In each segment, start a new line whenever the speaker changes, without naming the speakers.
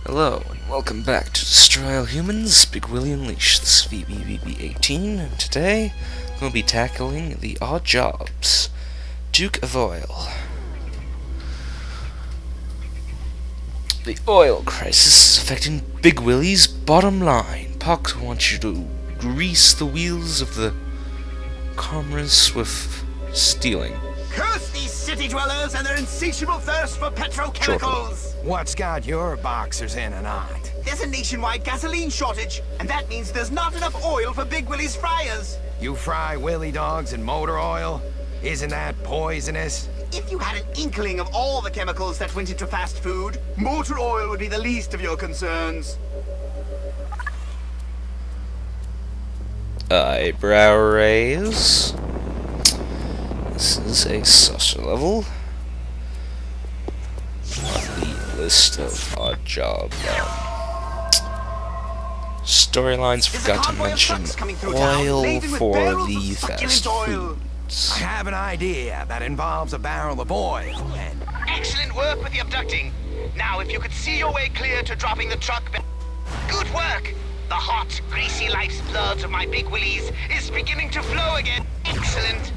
Hello, and welcome back to Destroy All Humans, Big Willy Unleashed. This is VBVB18, and today I'm going to be tackling the odd jobs. Duke of Oil. The oil crisis is affecting Big Willy's bottom line. Pox wants you to grease the wheels of the commerce with stealing.
Curse these city dwellers and their insatiable thirst for petrochemicals!
What's got your boxers in a knot?
There's a nationwide gasoline shortage, and that means there's not enough oil for Big Willy's fryers.
You fry Willy dogs in motor oil? Isn't that poisonous?
If you had an inkling of all the chemicals that went into fast food, motor oil would be the least of your concerns.
Eyebrow raise. This is a saucer level. On the list of odd job storylines, forgot to mention oil for the fast foods.
I have an idea that involves a barrel of oil and...
Excellent work with the abducting. Now, if you could see your way clear to dropping the truck... Good work! The hot, greasy life's blood of my Big Willies is beginning to flow again. Excellent!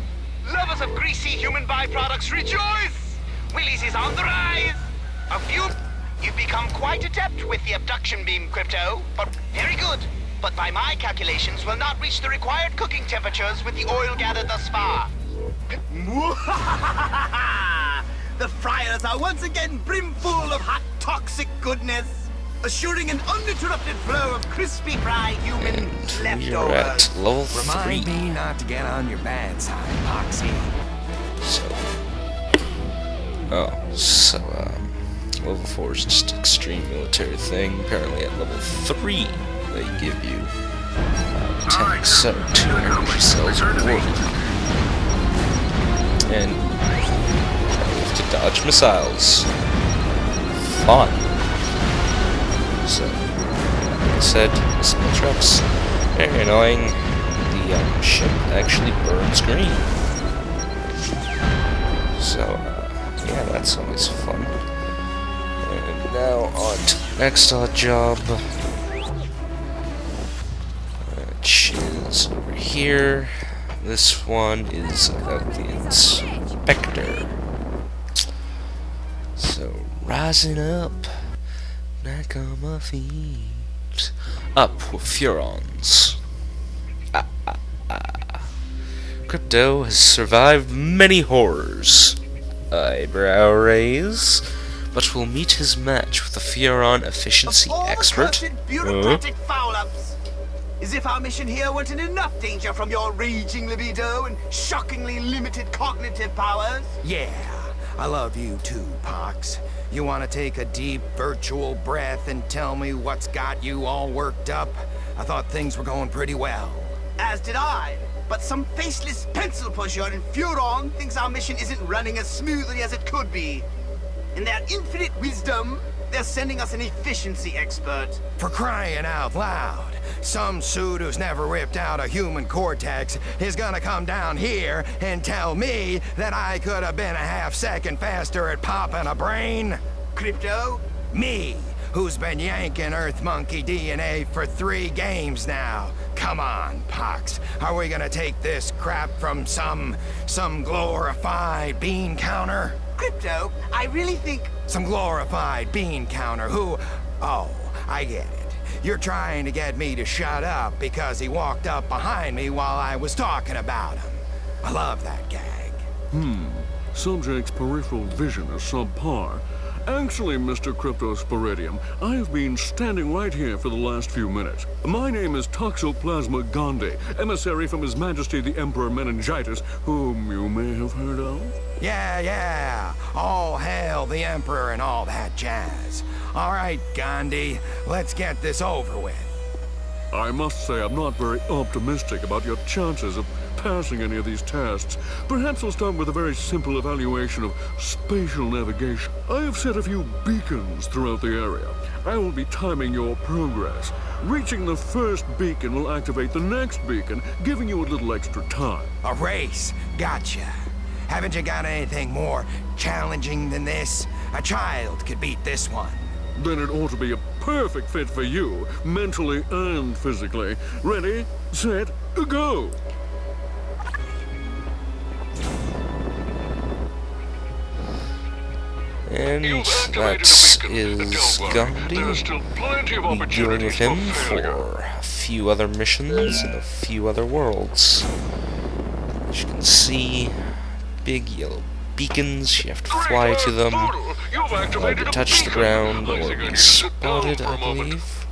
Lovers of greasy human byproducts, rejoice! Willy's is on the rise! You've become quite adept with the abduction beam, Crypto. But very good. But by my calculations, will not reach the required cooking temperatures with the oil gathered thus far.
The fryers are once again brimful of hot, toxic goodness, assuring an uninterrupted flow of crispy fried human
We're at
leftovers.
level 3.
Remind me not to get on your bad side, Poxy.
Level 4 is just extreme military thing. Apparently at level 3 they give you 10 2 energy cells rewarded. And you have to dodge missiles. Fun. So, like I said, missile trucks, very annoying. The ship actually burns green. So, yeah, that's always fun. And now on to the next odd job, which is over here. This one is about the inspector. So, rising up, back on my feet, up with Furons. Crypto has survived many horrors. Eyebrow raise, but will meet his match with a Furon efficiency expert.
Bureaucratic foul-ups. As if our mission here weren't in enough danger from your raging libido and shockingly limited cognitive powers.
Yeah, I love you too, Pox. You want to take a deep virtual breath and tell me what's got you all worked up? I thought things were going pretty well.
As did I. But some faceless pencil pusher in Furon thinks our mission isn't running as smoothly as it could be. In their infinite wisdom, they're sending us an efficiency expert.
For crying out loud, some suit who's never ripped out a human cortex is gonna come down here and tell me that I could have been a half-second faster at popping a brain?
Crypto?
Me, who's been yanking Earth Monkey DNA for 3 games now. Come on, Pox. Are we gonna take this crap from some glorified bean counter?
Crypto, I really think...
Some glorified bean counter who... Oh, I get it. You're trying to get me to shut up because he walked up behind me while I was talking about him. I love that gag.
Subject's peripheral vision is subpar. Actually, Mr. Cryptosporidium, I have been standing right here for the last few minutes. My name is Toxoplasma Gondii, emissary from His Majesty the Emperor Meningitis, whom you may have heard of.
Yeah. All hail the Emperor and all that jazz. All right, Gandhi, let's get this over with.
I must say I'm not very optimistic about your chances of passing any of these tests. Perhaps I'll start with a very simple evaluation of spatial navigation. I have set a few beacons throughout the area. I will be timing your progress. Reaching the first beacon will activate the next beacon, giving you a little extra time.
A race, gotcha. Haven't you got anything more challenging than this? A child could beat this one.
then it ought to be a perfect fit for you, mentally and physically. Ready, set, go!
And that is Gandhi. We're dealing with him for a few other missions in a few other worlds. As you can see, big yellow beacons, you have to fly to them, hard to touch the ground, or be spotted, I believe.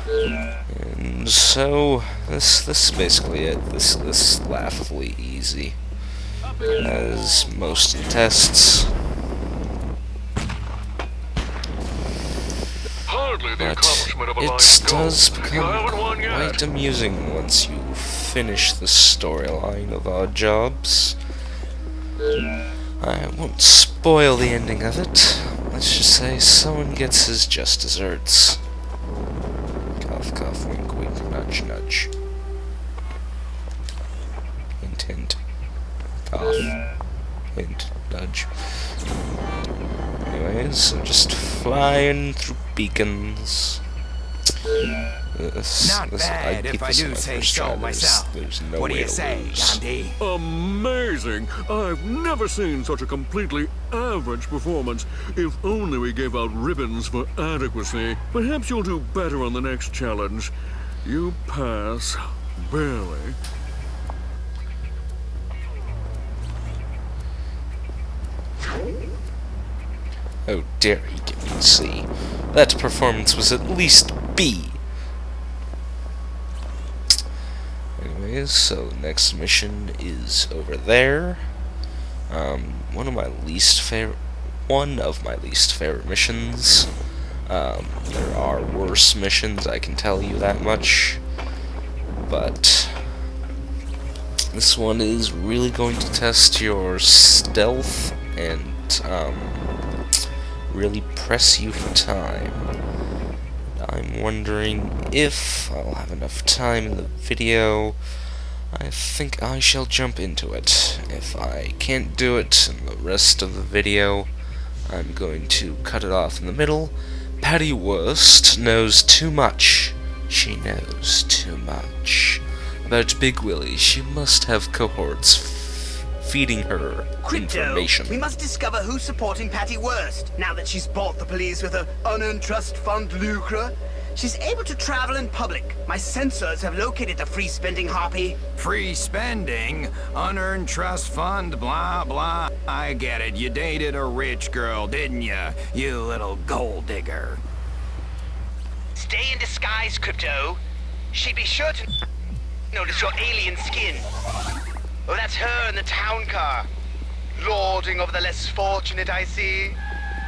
And so, this is basically it. This is laughably easy, as most of the tests. But it does become quite amusing once you finish the storyline of Odd Jobs. I won't spoil the ending of it. Let's just say someone gets his just desserts. Cough, cough, wink, wink, nudge, nudge. Hint, hint. Cough. Hint, nudge. Anyways, so just flying through beacons.
Not bad, if I do say so myself.
There's no
What do
way
you
to
say,
lose.
Gandhi?
Amazing! I've never seen such a completely average performance. If only we gave out ribbons for adequacy. Perhaps you'll do better on the next challenge. You pass, barely.
Oh, dare he give me C. That performance was at least B. Anyways, so the next mission is over there. One of my least favorite missions. There are worse missions, I can tell you that much. But this one is really going to test your stealth and really press you for time. I'm wondering if I'll have enough time in the video. I think I shall jump into it. If I can't do it in the rest of the video, I'm going to cut it off in the middle. Patty Wurst knows too much. She knows too much. About Big Willy, she must have cohorts feeding her information.
We must discover who's supporting Patty Wurst. Now that she's bought the police with her unearned trust fund lucre, she's able to travel in public. My sensors have located the free-spending harpy.
Free spending? Unearned trust fund, blah, blah. I get it. You dated a rich girl, didn't you? You little gold digger.
Stay in disguise, Crypto. She'd be sure to notice your alien skin. Oh, that's her in the town car. Lording over the less fortunate, I see.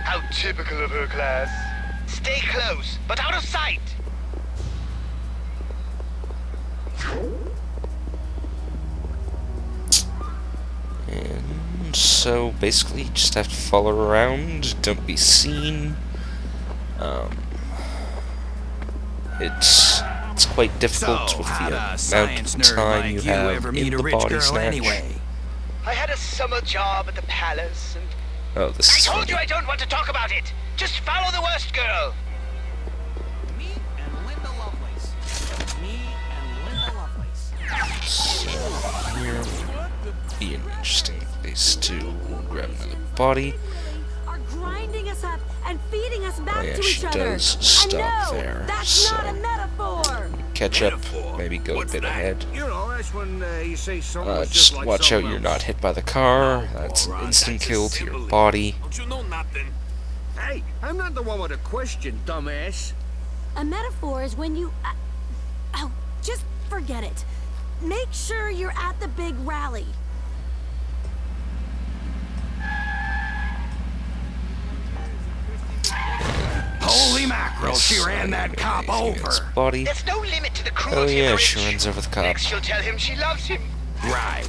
How typical of her class. Stay close, but out of sight.
And so basically you just have to follow around, don't be seen. It's quite difficult with the amount of time you have in the body snatch.
Anyway?
I had a summer job at the palace and...
Oh, this is
I told
funny.
you I don't want to talk about it. Just follow the worst girl.
Me and Linda Lovelace. Me and Linda Lovelace.
So here would be an interesting place to grab another body.
Are grinding us up and feeding us back
Oh yeah,
to
she
each other.
does stop
and no,
there.
That's
So
not a metaphor.
catch up, maybe go a bit ahead.
You know, that's when you say something
Just
like
watch out
something
you're
else.
not hit by the car. That's an
Alright,
instant
that's a
kill to your
simile.
body.
Don't you know nothing? Hey, I'm not the one with a question, dumbass.
A metaphor is when you... oh, just forget it. Make sure you're at the big rally.
Holy mackerel, she
Yes,
ran that cop
female's
over.
body.
There's no limit to the
Oh
cruelty
yeah,
of the
she
rich.
runs over the cop.
Next she'll tell him she loves him.
Right.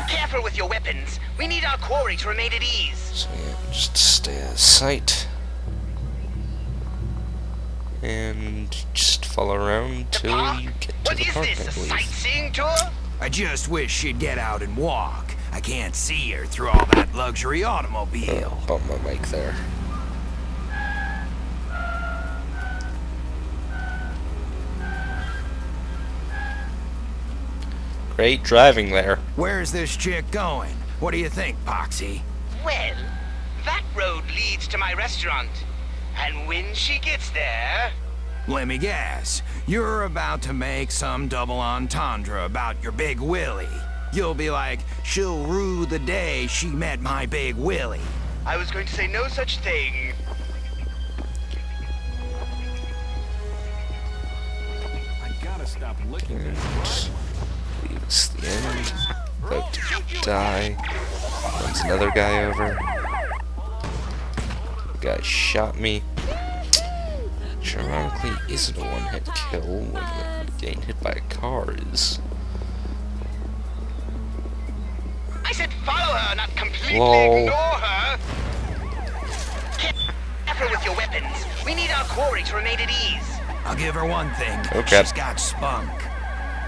Careful with your weapons. We need our quarry to remain at ease.
So yeah, just stay out of sight. And just follow around
The
till
park?
you get to
What
the
is
park,
this,
I
a
believe.
sightseeing tour?
I just wish she'd get out and walk. I can't see her through all that luxury automobile.
Bump my mic there. Great driving there.
Where's this chick going? What do you think, Poxy?
Well, that road leads to my restaurant. And when she gets there...
Let me guess. You're about to make some double entendre about your big Willy. You'll be like, she'll rue the day she met my big Willy.
I was going to say no such thing.
I gotta stop looking at
And leaves the end. About to die. Runs another guy over. Guy shot me. Which ironically isn't a one-hit kill when getting hit by a car is.
I said follow her, not completely
Lol.
ignore her. Careful with your weapons. We need our quarry to remain at ease.
I'll give her one thing.
Okay.
She's got spunk.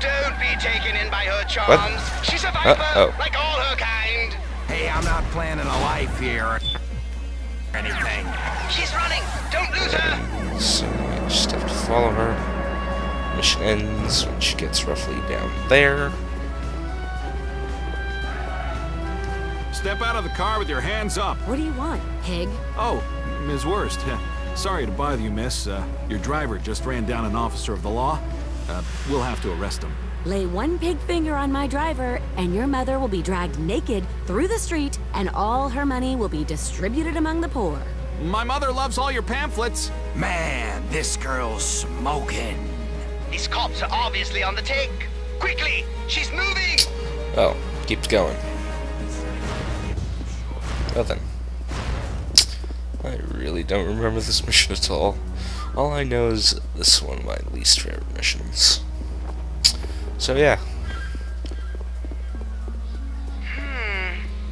Don't be taken in by her charms. She's a viper, like all her kind.
Hey, I'm not planning a life here or anything.
She's running. Don't lose her.
So I just have to follow her. Mission ends when she gets roughly down there.
Step out of the car with your hands up.
What do you want, pig?
Oh, Ms. Worst. Sorry to bother you, miss. Your driver just ran down an officer of the law. We'll have to arrest him.
Lay one pig finger on my driver, and your mother will be dragged naked through the street, and all her money will be distributed among the poor.
My mother loves all your pamphlets.
Man, this girl's smoking.
These cops are obviously on the take. Quickly, she's moving.
Oh, keeps going. Oh then. I really don't remember this mission at all. All I know is this is one of my least favorite missions. So yeah.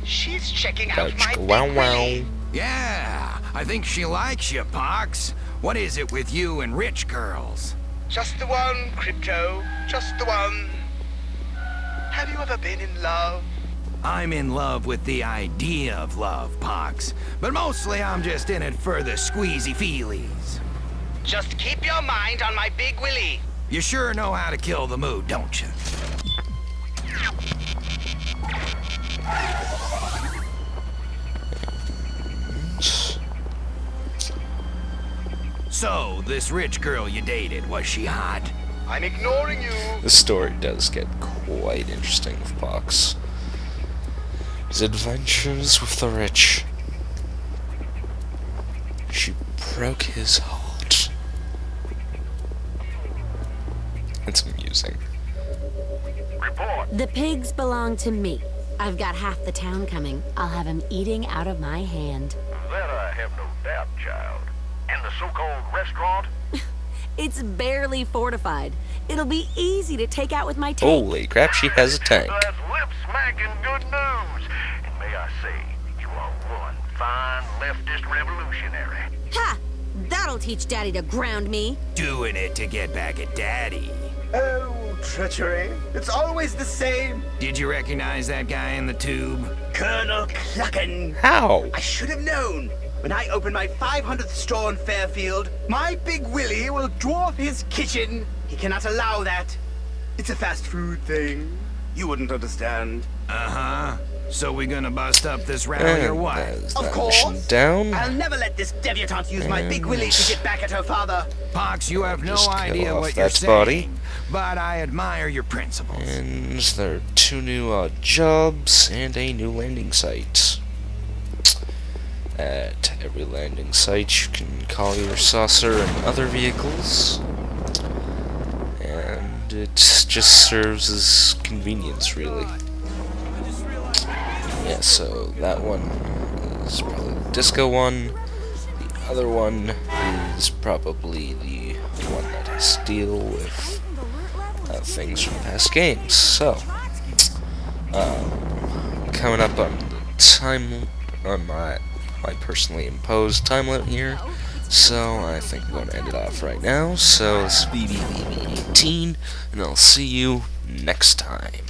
She's checking out
Gotta
my
wow
big
wow.
Willy.
Yeah, I think she likes you, Pox. What is it with you and rich girls?
Just the one, Crypto. Just the one. Have you ever been in love?
I'm in love with the idea of love, Pox. But mostly I'm just in it for the squeezy feelies.
Just keep your mind on my big Willy.
You sure know how to kill the mood, don't you? So, this rich girl you dated, was she hot?
I'm ignoring you.
The story does get quite interesting with Pox. His adventures with the rich. She broke his heart. It's amusing.
The pigs belong to me. I've got half the town coming. I'll have him eating out of my hand.
That I have no doubt, child. And the so-called restaurant?
It's barely fortified. It'll be easy to take out with my tank.
Holy crap, she has a tank.
That's lip-smacking good news. And may I say, you are one fine leftist revolutionary.
Ha! That'll teach Daddy to ground me.
Doing it to get back at Daddy.
Oh, treachery. It's always the same.
Did you recognize that guy in the tube?
Colonel Clucken.
How?
I should have known. When I open my 500th store in Fairfield, my big Willy will dwarf his kitchen. He cannot allow that. It's a fast food thing. You wouldn't understand.
Uh-huh. So we gonna bust up this rally or what?
There's
Of
that
course.
mission down.
I'll never let this debutante use my big Willy to get back at her father.
Pox, you have no
Just kill
idea
off
what you're
that
saying.
body.
But I admire your principles.
And there are 2 new jobs and a new landing site. At every landing site you can call your saucer and other vehicles. And it just serves as convenience, really. Yeah, so that one is probably the disco one. The other one is probably the one that has to deal with things from past games. So, coming up on the time on my personally imposed time limit here, so I think I'm going to end it off right now. So this is BB18, and I'll see you next time.